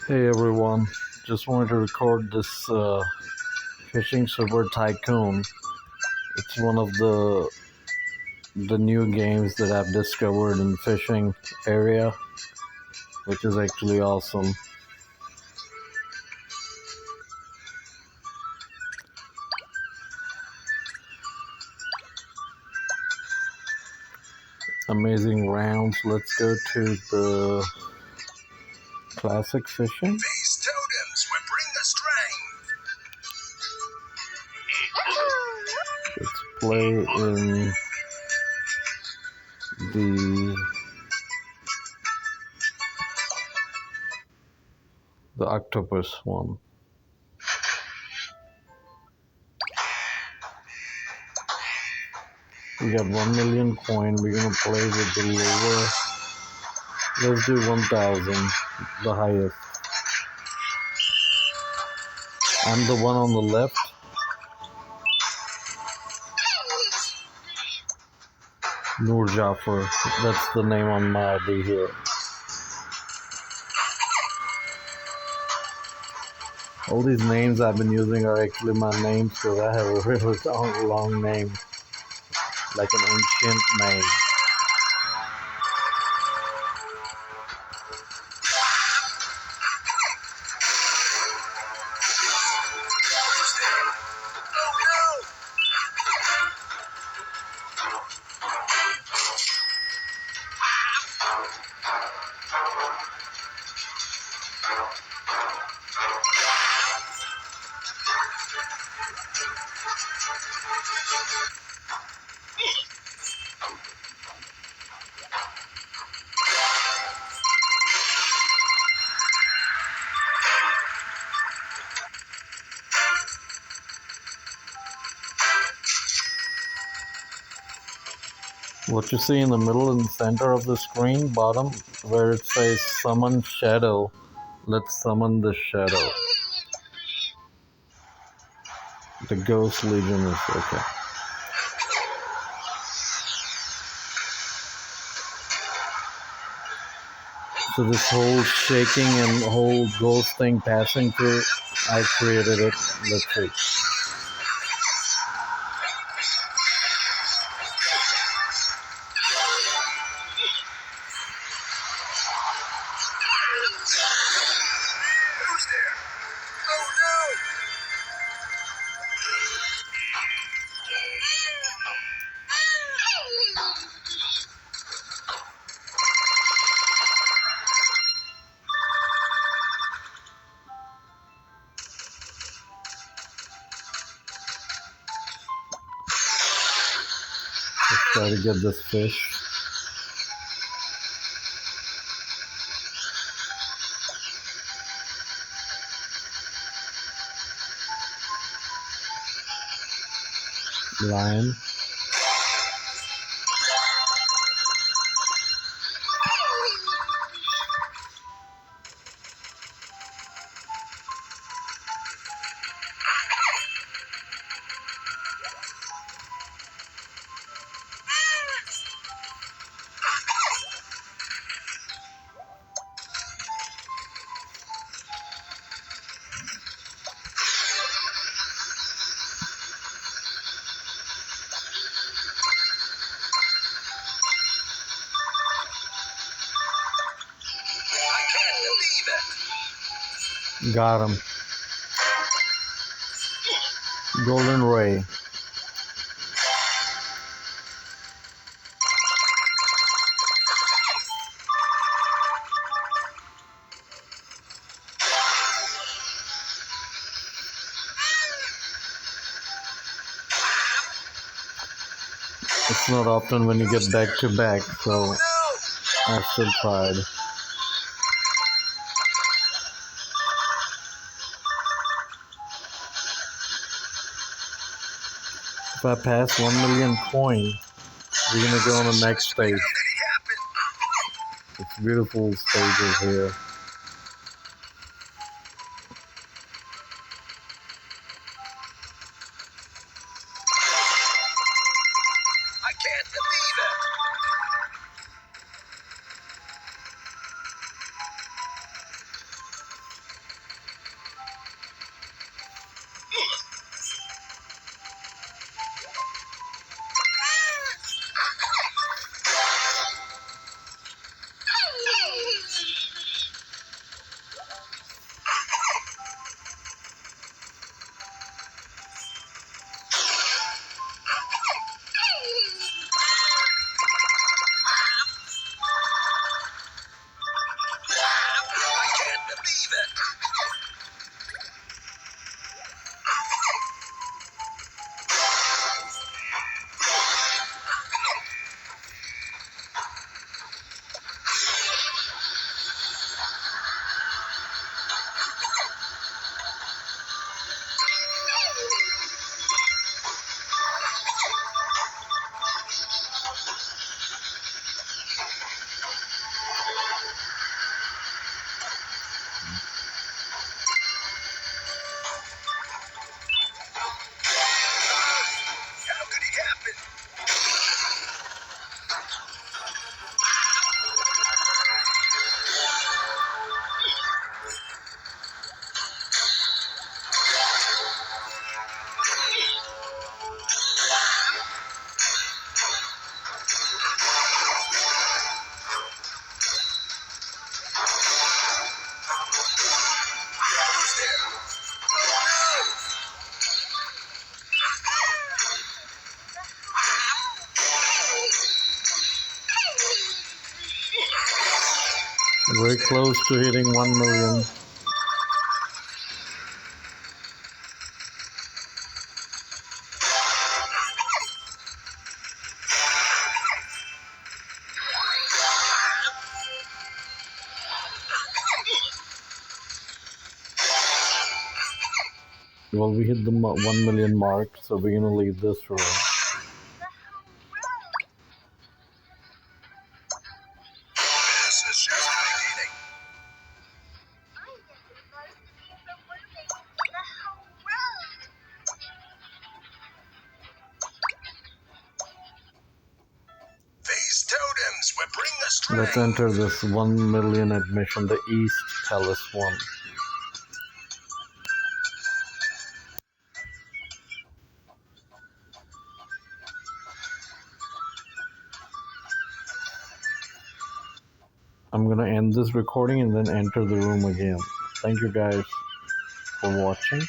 Hey everyone, just wanted to record this fishing server Tycoon. It's one of the new games that I've discovered in fishing area, which is actually awesome. Amazing rounds. Let's go to the classic fishing. These totems will bring the strength. Let's play in the octopus one. We got 1 million coin. We're gonna play with the lower. Let's do 1,000, the highest. I'm the one on the left. Noor Jaffer, that's the name on my ID here. All these names I've been using are actually my names because I have a really long name, like an ancient name. What you see in the middle and center of the screen, bottom, where it says summon shadow, let's summon the shadow. The ghost legion is okay. So this whole shaking and whole ghost thing passing through, I created it. Let's see. Who's there? Oh no! Let's try to get this fish. Lion. Got him. Golden ray. It's not often when you get back to back, so I still tried. If I pass 1 million coin, we're gonna go on the next stage. It's beautiful stages here. I can't believe it! believe it. How could it happen? Who's there? Very close to hitting 1 million. Well, we hit the 1 million mark, so we're gonna leave this room. This is just the beginning. These totems will bring the Let's strength. enter this 1 million admission, the East Palace one. I'm gonna end this recording and then enter the room again. Thank you guys for watching.